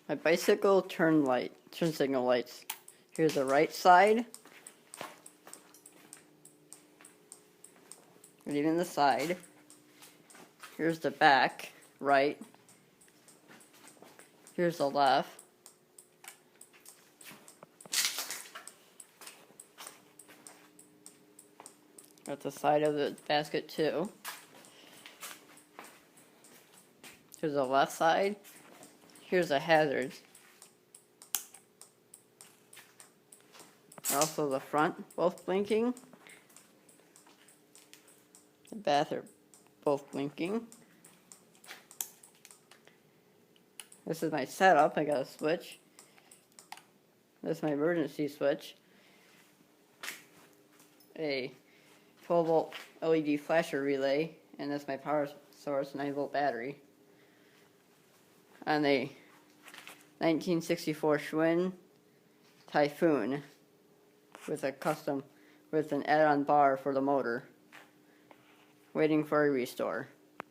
My bicycle turn signal lights. Here's the right side. Leaving the side. Here's the back, right. Here's the left. At the side of the basket too. Here's the left side. Here's the hazards. Also the front, both blinking. The back are both blinking. This is my setup. I got a switch. This is my emergency switch. A 12-volt LED flasher relay, and that's my power source, 9-volt battery. On a 1964 Schwinn Typhoon with an add-on bar for the motor, waiting for a restore.